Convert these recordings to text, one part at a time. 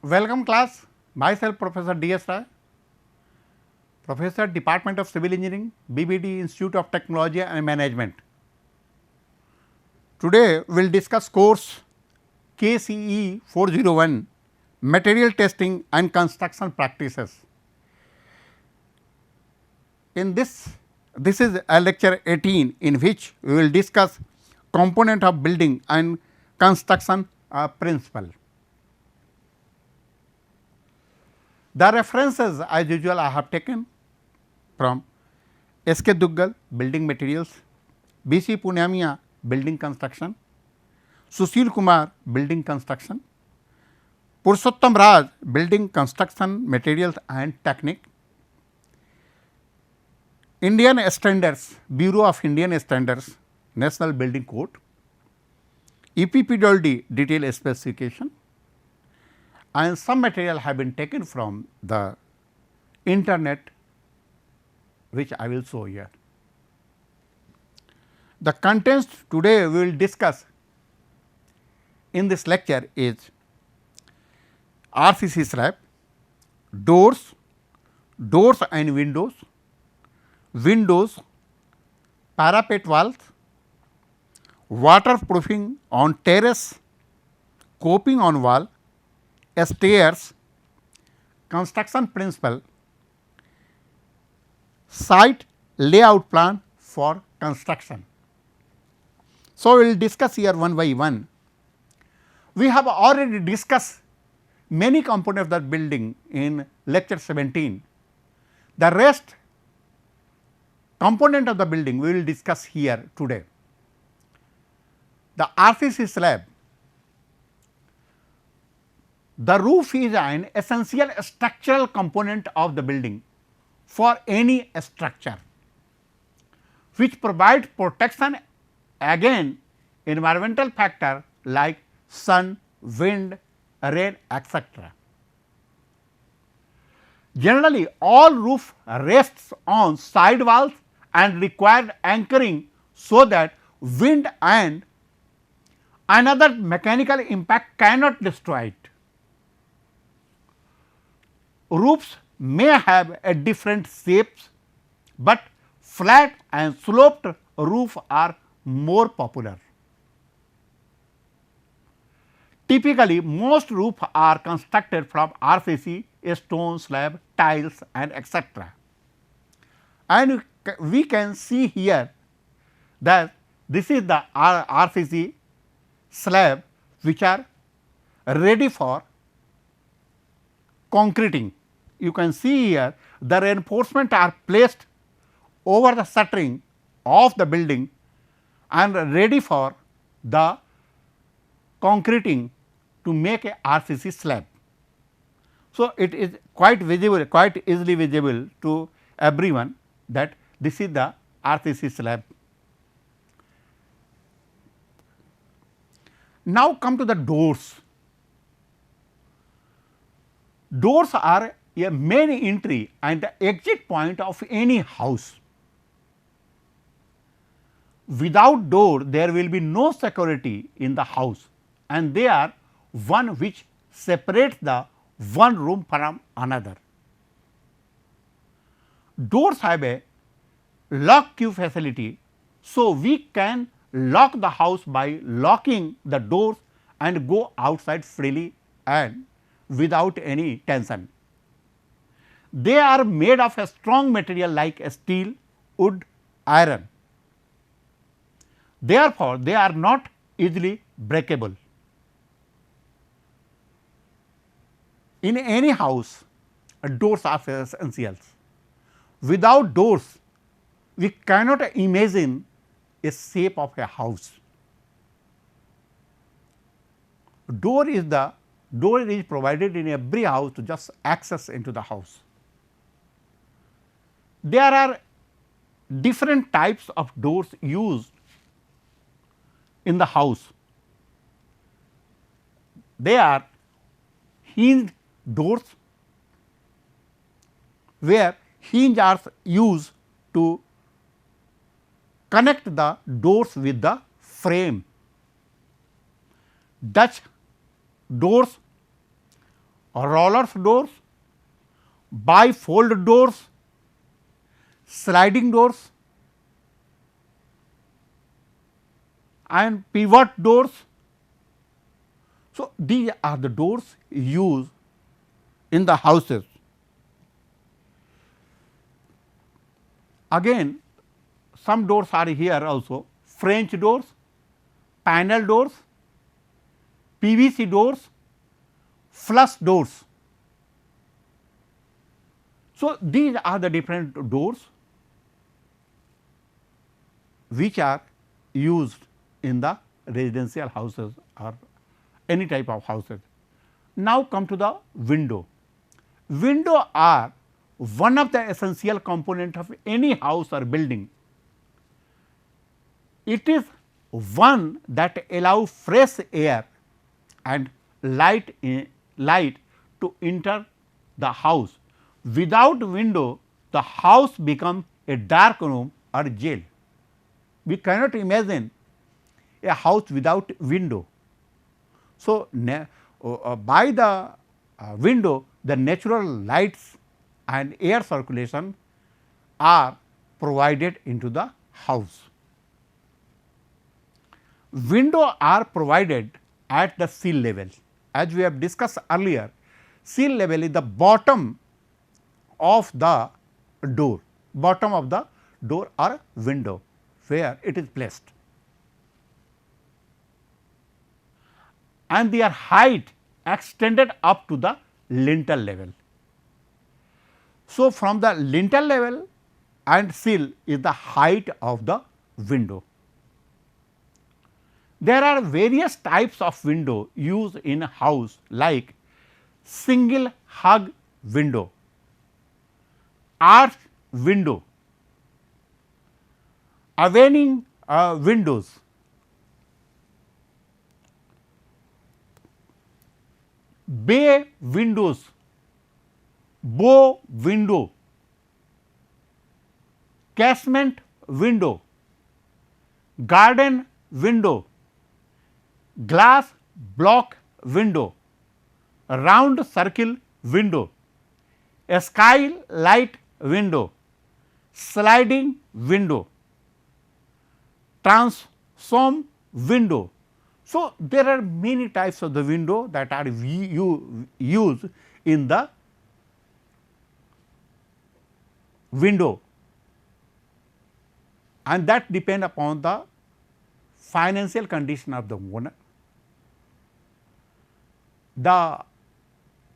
Welcome class, myself Professor D.S. Rai, Professor Department of Civil Engineering, BBD Institute of Technology and Management. Today we will discuss course KCE 401 Material Testing and Construction Practices. In this is a lecture 18 in which we will discuss component of building and construction principle. The references as usual I have taken from S.K. Duggal building materials, B.C. Punamiya building construction, Sushil Kumar building construction, Purushottam Raj building construction materials and technique, Indian Standards, Bureau of Indian Standards, National Building Code, EPPWD detail specification, and some material have been taken from the internet, which I will show here. The contents today we will discuss in this lecture is RCC slab, doors, doors and windows, windows, parapet walls, waterproofing on terrace, coping on wall, stairs, construction principle, site layout plan for construction. So, we will discuss here one by one. We have already discussed many components of the building in lecture 17. The rest component of the building we will discuss here today. The RCC slab, the roof is an essential structural component of the building for any structure, which provides protection against environmental factor like sun, wind, rain, etc. Generally, all roof rests on side walls and require anchoring so that wind and another mechanical impact cannot destroy it. Roofs may have a different shapes, but flat and sloped roof are more popular. Typically, most roofs are constructed from RCC, stone slab, tiles and etc. And we can see here that this is the RCC slab which are ready for concreting. You can see here the reinforcement are placed over the shuttering of the building and ready for the concreting to make a RCC slab. So, it is quite visible, quite easily visible to everyone that this is the RCC slab. Now, come to the doors. Doors are a main entry and the exit point of any house. Without door, there will be no security in the house, and they are one which separates the one room from another. Doors have a lock key facility, so we can lock the house by locking the doors and go outside freely and without any tension. They are made of a strong material like steel, wood, iron. Therefore, they are not easily breakable. In any house, doors are essentials. Without doors, we cannot imagine a shape of a house. Door is provided in every house to just access into the house. There are different types of doors used in the house. They are hinged doors, where hinge are used to connect the doors with the frame. Dutch doors, rollers doors, bifold doors, sliding doors and pivot doors. So, these are the doors used in the houses. Again, some doors are here also, French doors, panel doors, PVC doors, flush doors. So, these are the different doors which are used in the residential houses or any type of houses. Now, come to the window. Window are one of the essential component of any house or building. It is one that allow fresh air and light to enter the house. Without window, the house becomes a dark room or jail. We cannot imagine a house without window. So, by the window, the natural lights and air circulation are provided into the house. Window are provided at the sill level. As we have discussed earlier, sill level is the bottom of the door, or window where it is placed, and their height extended up to the lintel level. So, from the lintel level and sill is the height of the window. There are various types of window used in a house like single hug window, arch window, awning windows, bay windows, bow window, casement window, garden window, glass block window, round circle window, a skylight window, sliding window, transom window. So, there are many types of the window that are used in the window, and that depend upon the financial condition of the owner, the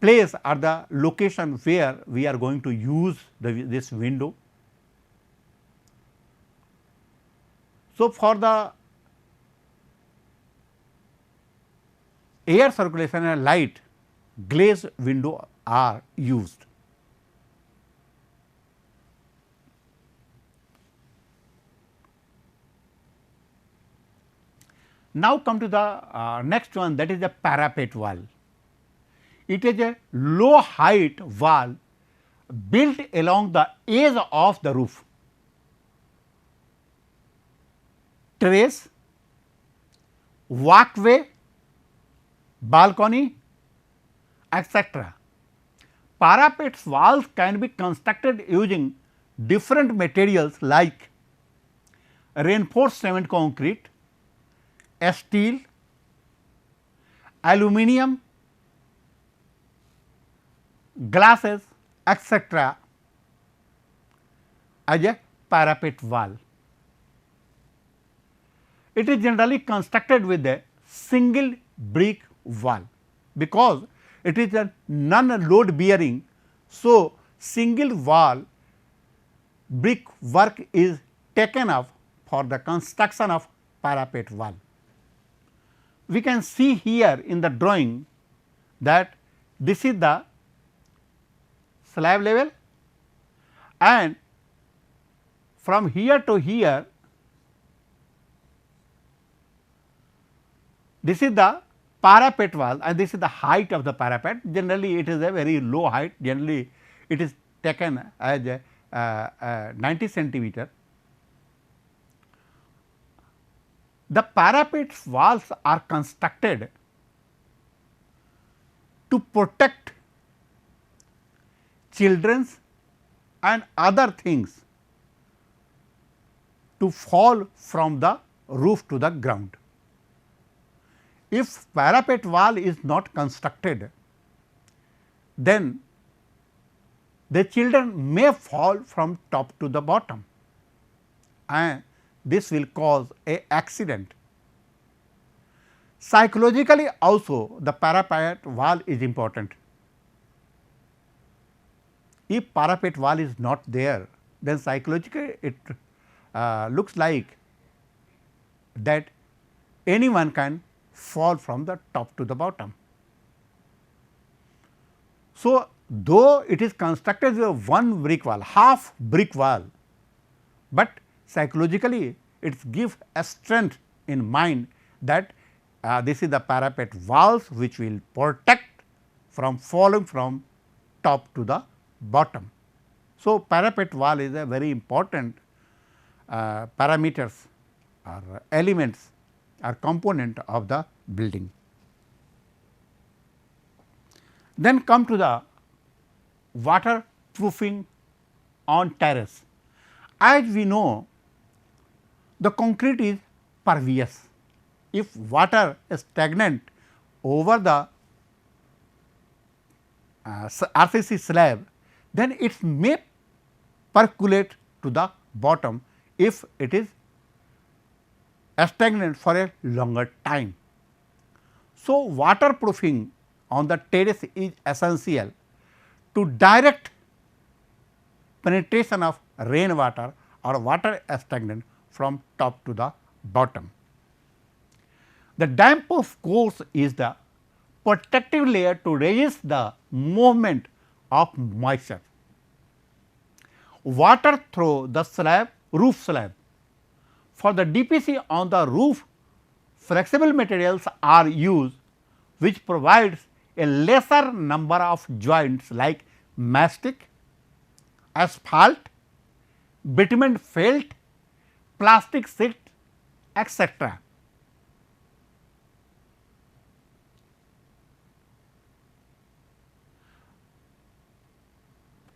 place or the location where we are going to use this window. So, for the air circulation and light, glazed window are used. Now, come to the next one, that is the parapet wall. It is a low height wall built along the edge of the roof. Terrace, walkway, balcony, etc. Parapet walls can be constructed using different materials like reinforced cement concrete, steel, aluminum, glasses, etc. as a parapet wall. It is generally constructed with a single brick wall, because it is a non-load bearing. So, single wall brick work is taken up for the construction of parapet wall. We can see here in the drawing that this is the slab level, and from here to here this is the parapet wall, and this is the height of the parapet. Generally it is a very low height, generally it is taken as a 90 centimeter. The parapet walls are constructed to protect children's and other things to fall from the roof to the ground. If parapet wall is not constructed, then the children may fall from top to the bottom, and this will cause a accident. Psychologically also the parapet wall is important. If parapet wall is not there, then psychologically it looks like that anyone can fall from the top to the bottom. So, though it is constructed with one brick wall, half brick wall, but psychologically it gives a strength in mind that this is the parapet walls which will protect from falling from top to the bottom. So, parapet wall is a very important parameters or elements or component of the building. Then come to the waterproofing on terrace. As we know, the concrete is pervious. If water is stagnant over the RCC slab, then it may percolate to the bottom if it is stagnant for a longer time. So, waterproofing on the terrace is essential to direct penetration of rainwater or water stagnant from top to the bottom. The damp-proof course is the protective layer to resist the movement of moisture. Water through the slab, roof slab. For the DPC on the roof, flexible materials are used which provides a lesser number of joints like mastic, asphalt, bitumen felt, plastic sheet, etc.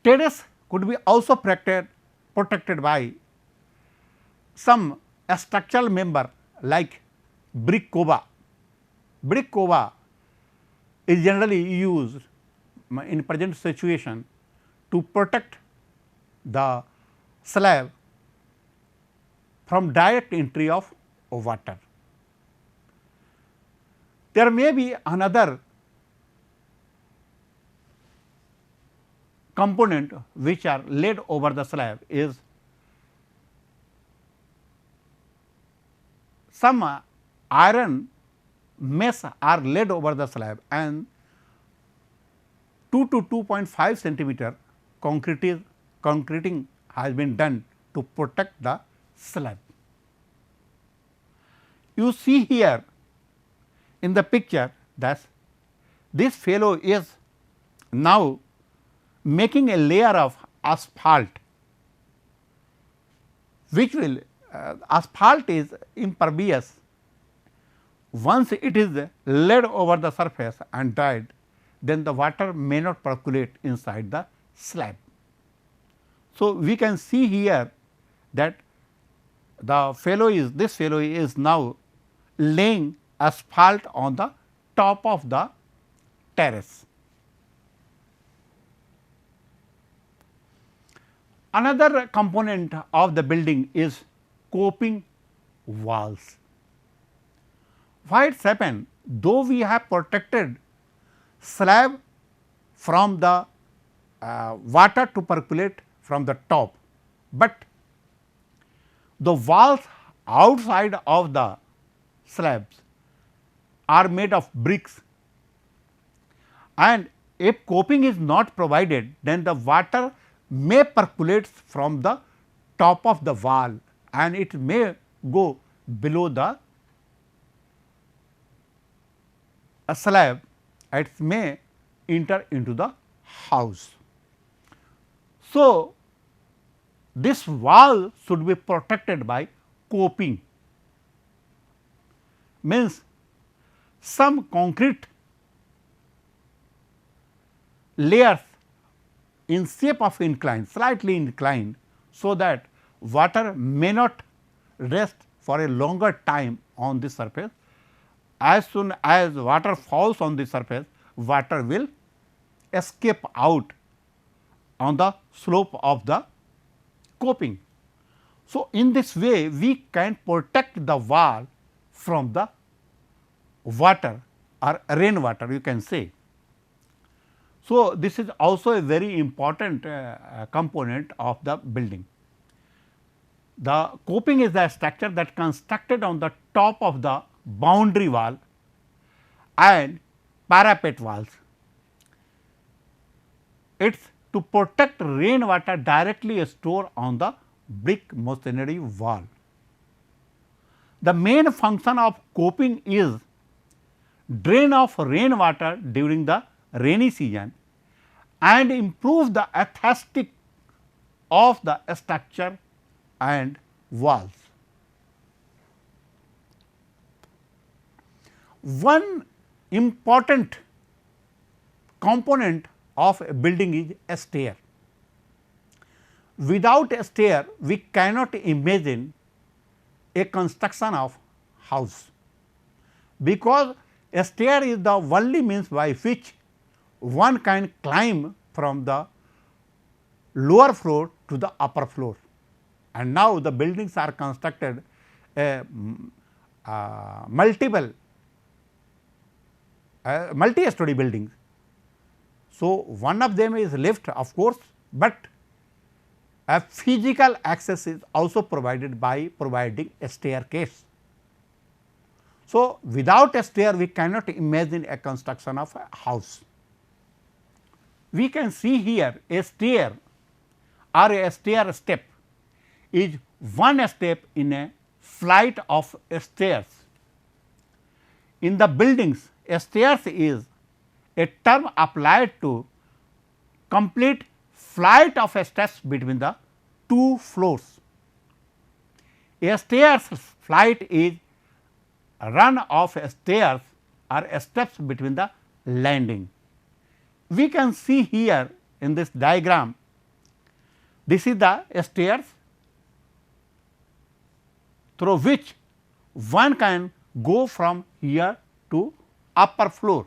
Terrace could be also protected by some structural member like brick cover. Brick cover is generally used in present situation to protect the slab from direct entry of water. There may be another component which are laid over the slab is some iron mesh are laid over the slab and 2 to 2.5 centimeter concreting has been done to protect the slab. You see here in the picture that this fellow is now making a layer of asphalt, which will asphalt is impervious. Once it is laid over the surface and dried, then the water may not percolate inside the slab. So, we can see here that the fellow is this fellow is now laying asphalt on the top of the terrace. Another component of the building is coping walls. Why it happen? Though we have protected slab from the water to percolate from the top, but the walls outside of the slabs are made of bricks, and if coping is not provided, then the water may percolate from the top of the wall and it may go below the slab, it may enter into the house. So, this wall should be protected by coping, means some concrete layers in shape of incline, slightly inclined, so that water may not rest for a longer time on the surface. As soon as water falls on the surface, water will escape out on the slope of the coping. So, in this way we can protect the wall from the water or rainwater, you can say. So, this is also a very important component of the building. The coping is the structure that constructed on the top of the boundary wall and parapet walls. It is to protect rainwater directly stored on the brick masonry wall. The main function of coping is drain of rainwater during the rainy season and improve the aesthetic of the structure and walls. One important component of a building is a stair. Without a stair, we cannot imagine a construction of house, because a stair is the only means by which one can climb from the lower floor to the upper floor. And now the buildings are constructed multi-story buildings. So, one of them is lift, of course, but a physical access is also provided by providing a staircase. So, without a stair we cannot imagine a construction of a house. We can see here a stair or a stair step is one step in a flight of stairs. In the buildings, a stairs is a term applied to complete flight of steps between the two floors. A stairs flight is a run of stairs or steps between the landing. We can see here in this diagram, this is the stairs through which one can go from here to upper floor.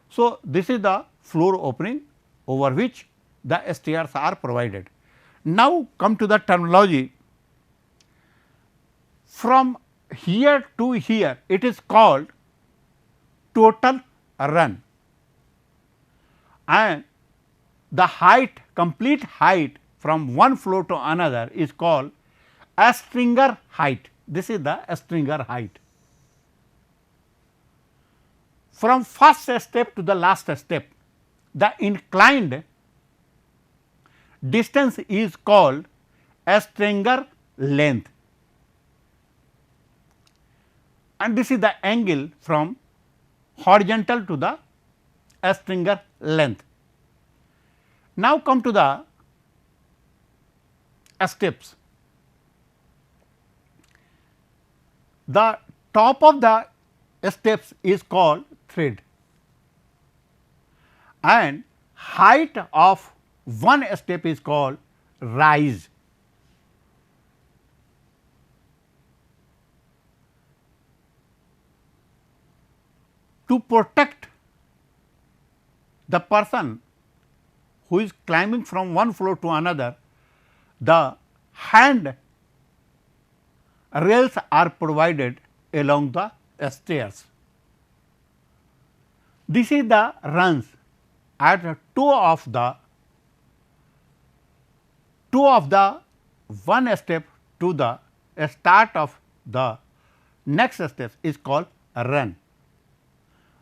So, this is the floor opening over which the stairs are provided. Now, come to the terminology. From here to here, it is called total run, and the height, complete height from one floor to another is called a stringer height. This is the stringer height. From first step to the last step, the inclined distance is called a stringer length, and this is the angle from horizontal to the stringer length. Now, come to the steps. The top of the steps is called thread, and height of one step is called rise. To protect the person who is climbing from one floor to another, the hand rails are provided along the stairs. This is the runs at two of the one step to the start of the next step is called a run,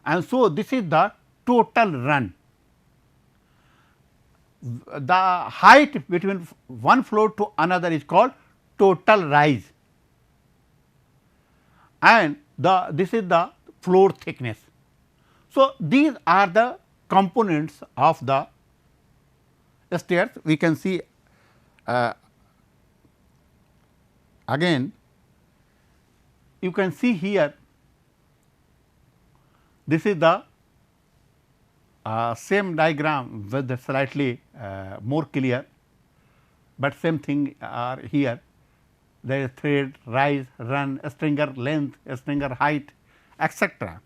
and so this is the total run. The height between one floor to another is called total rise, and this is the floor thickness. So, these are the components of the stairs. We can see again, you can see here, this is the same diagram with the slightly more clear, but same thing are here. There is thread, rise, run, stringer length, stringer height, etc.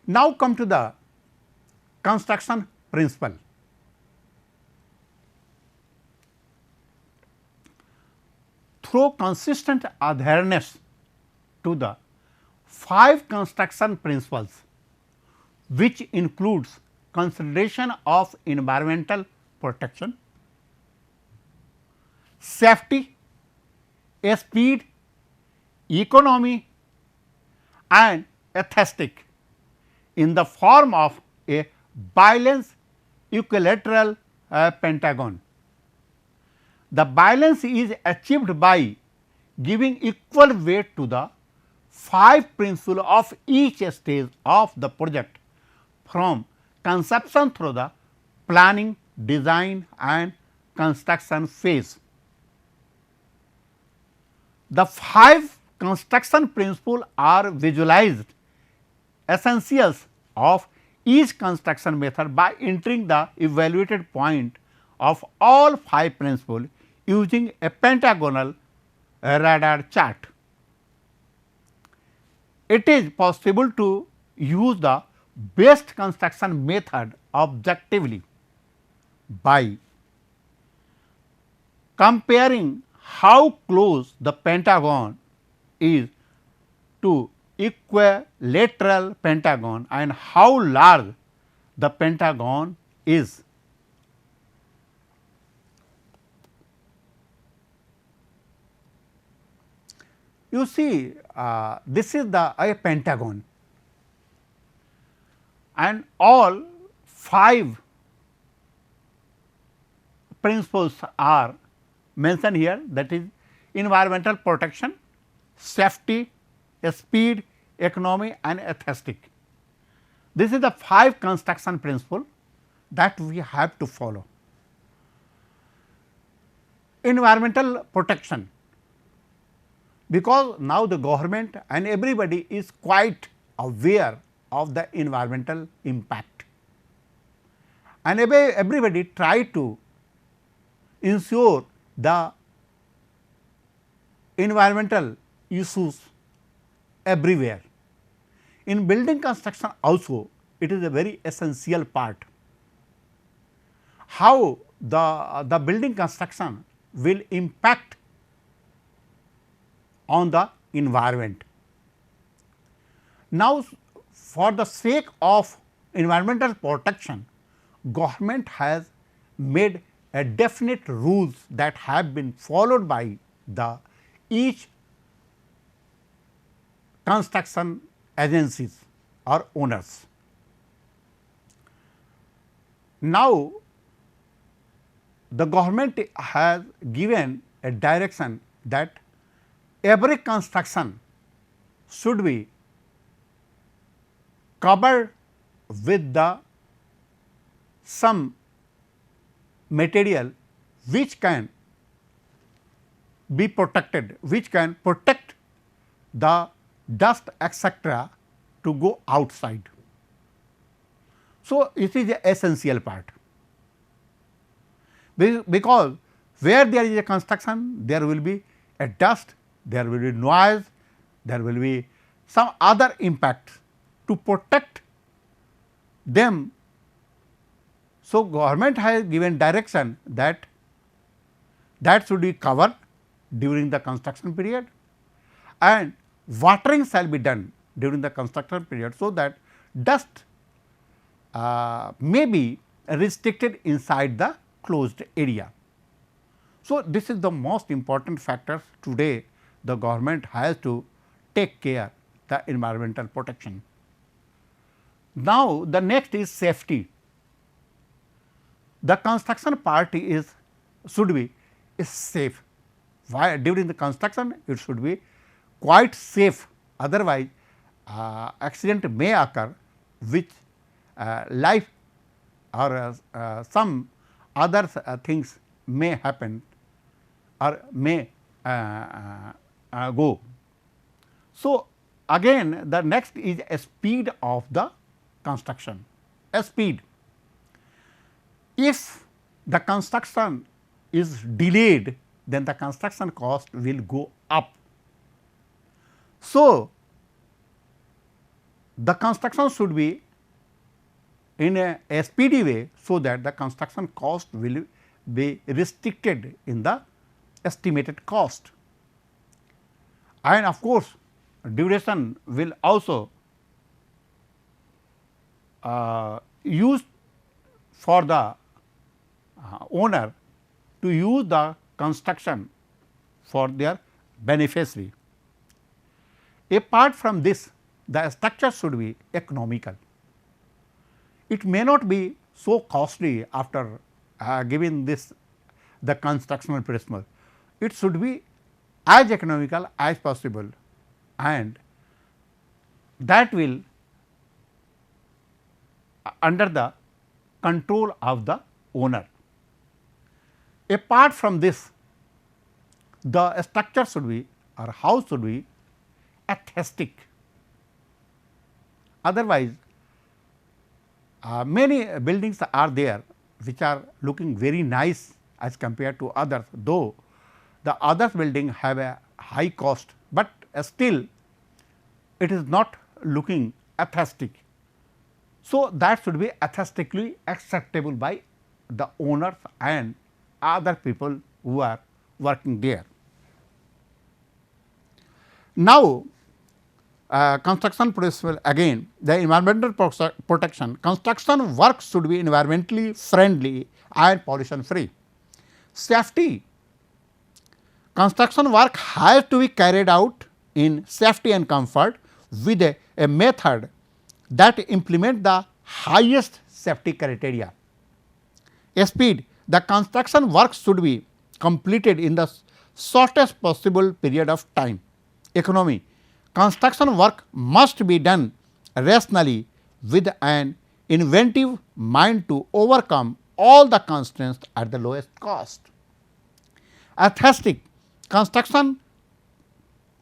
Now, come to the construction principle. Through consistent adherence to the 5 construction principles, which includes consideration of environmental protection, safety, speed, economy and aesthetic in the form of a balanced equilateral pentagon. The balance is achieved by giving equal weight to the 5 principles of each stage of the project, from conception through the planning, design and construction phase. The 5 construction principles are visualized essentials of each construction method by entering the evaluated point of all 5 principles using a pentagonal radar chart. It is possible to use the best construction method objectively by comparing how close the pentagon is to equilateral pentagon and how large the pentagon is. You see, this is the a pentagon and all 5 principles are mentioned here, that is environmental protection, safety, speed, economy and aesthetic. This is the 5 construction principle that we have to follow. Environmental protection, because now the government and everybody is quite aware of the environmental impact, and everybody try to ensure the environmental issues everywhere. In building construction also it is a very essential part. How the building construction will impact on the environment. Now, for the sake of environmental protection, government has made a definite rules that have been followed by the each construction agencies or owners. Now, the government has given a direction that every construction should be covered with the some material which can be protected, which can protect the dust etc. to go outside. So, it is an essential part, because where there is a construction there will be a dust, there will be noise, there will be some other impact. To protect them, so government has given direction that should be covered during the construction period, and watering shall be done during the construction period, so that dust may be restricted inside the closed area. So, this is the most important factors today the government has to take care the environmental protection. Now, the next is safety. The construction part is should be safe. Why? During the construction it should be quite safe, otherwise accident may occur, which life or some other things may happen or may go. So, again the next is a speed of the construction, a speed. If the construction is delayed, then the construction cost will go up. So, the construction should be in a speedy way, so that the construction cost will be restricted in the estimated cost. And of course, duration will also used for the owner to use the construction for their beneficiary. Apart from this, the structure should be economical. It may not be so costly after giving this the constructional principle. It should be as economical as possible, and that will under the control of the owner. Apart from this, the structure should be or house should be aesthetic. Otherwise, many buildings are there which are looking very nice as compared to others, though the other building have a high cost, but still it is not looking aesthetic. So, that should be aesthetically acceptable by the owners and other people who are working there. Now, construction principle, again the environmental protection, construction work should be environmentally friendly and pollution free. Safety, construction work has to be carried out in safety and comfort with a method that implement the highest safety criteria. Speed, the construction work should be completed in the shortest possible period of time. Economy, construction work must be done rationally with an inventive mind to overcome all the constraints at the lowest cost. Aesthetic, construction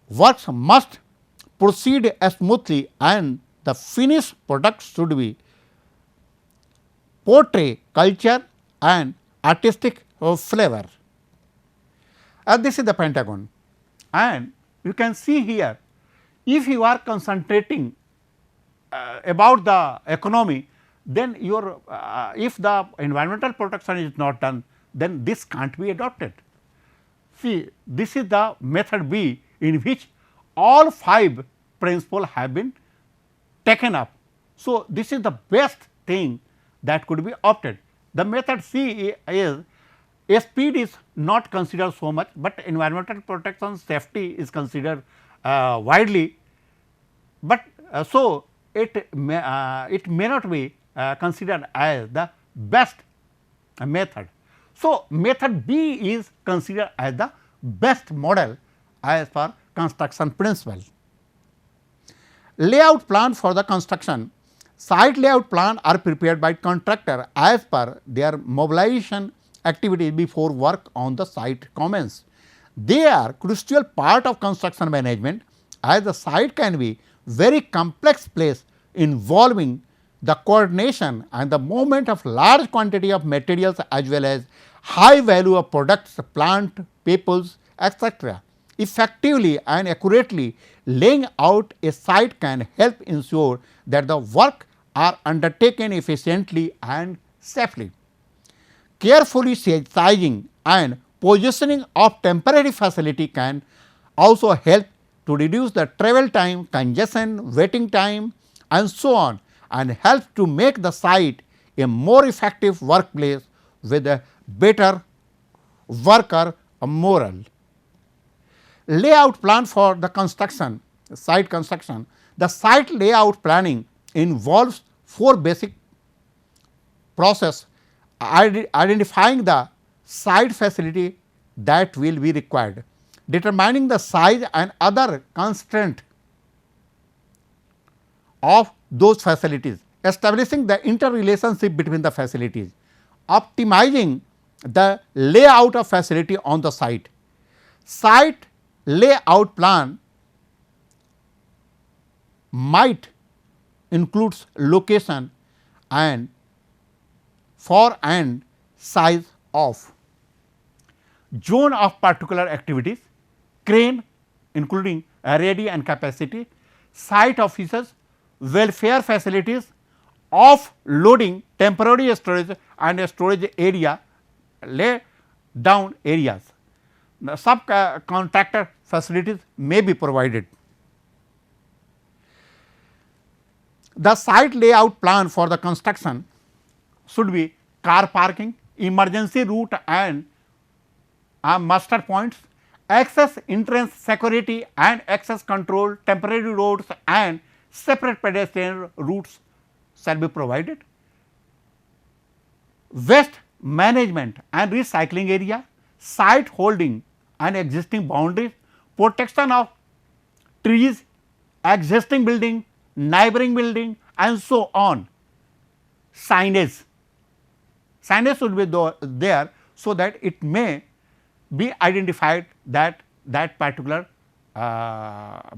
works must proceed smoothly and the finished product should be portray culture and artistic flavor. This is the pentagon, and you can see here, if you are concentrating about the economy, then your if the environmental protection is not done, then this can't be adopted. See, this is the method B in which all 5 principles have been taken up. So, this is the best thing that could be opted. The method C is a speed is not considered so much, but environmental protection safety is considered widely, but so it may not be considered as the best method. So, method B is considered as the best model as per construction principle. Layout plan for the construction, site layout plan are prepared by contractor as per their mobilization activities before work on the site commence. They are crucial part of construction management, as the site can be very complex place involving the coordination and the movement of large quantity of materials as well as high value of products, plant, peoples, etc. Effectively and accurately laying out a site can help ensure that the work are undertaken efficiently and safely. Carefully sizing and positioning of temporary facility can also help to reduce the travel time, congestion, waiting time and so on, and help to make the site a more effective workplace with a better worker moral. Layout plan for the construction, site construction. The site layout planning involves 4 basic process: identifying the site facility that will be required, determining the size and other constraint of those facilities, establishing the interrelationship between the facilities, optimizing the layout of facility on the site. Site layout plan might includes location and for and size of zone of particular activities, crane including ready and capacity, site offices, welfare facilities, off loading, temporary storage and storage area, lay down areas. The subcontractor facilities may be provided. The site layout plan for the construction should be car parking, emergency route and muster points, access, entrance, security and access control, temporary roads and separate pedestrian routes shall be provided. Waste management and recycling area, site holding and existing boundaries, protection of trees, existing building, neighboring building and so on. Signage should be there, so that it may be identified that particular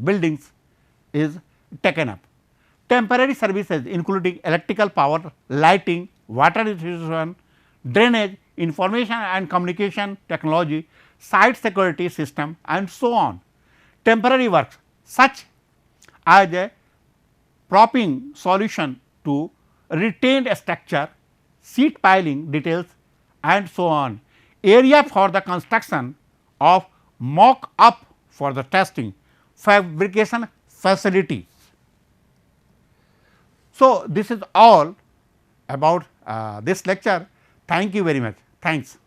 buildings is taken up. Temporary services including electrical power, lighting, water distribution, drainage, information and communication technology, site security system and so on. Temporary works such as a propping solution to retained structure, sheet piling details and so on. Area for the construction of mock up for the testing, fabrication facilities. So, this is all about this lecture. Thank you very much. Thanks.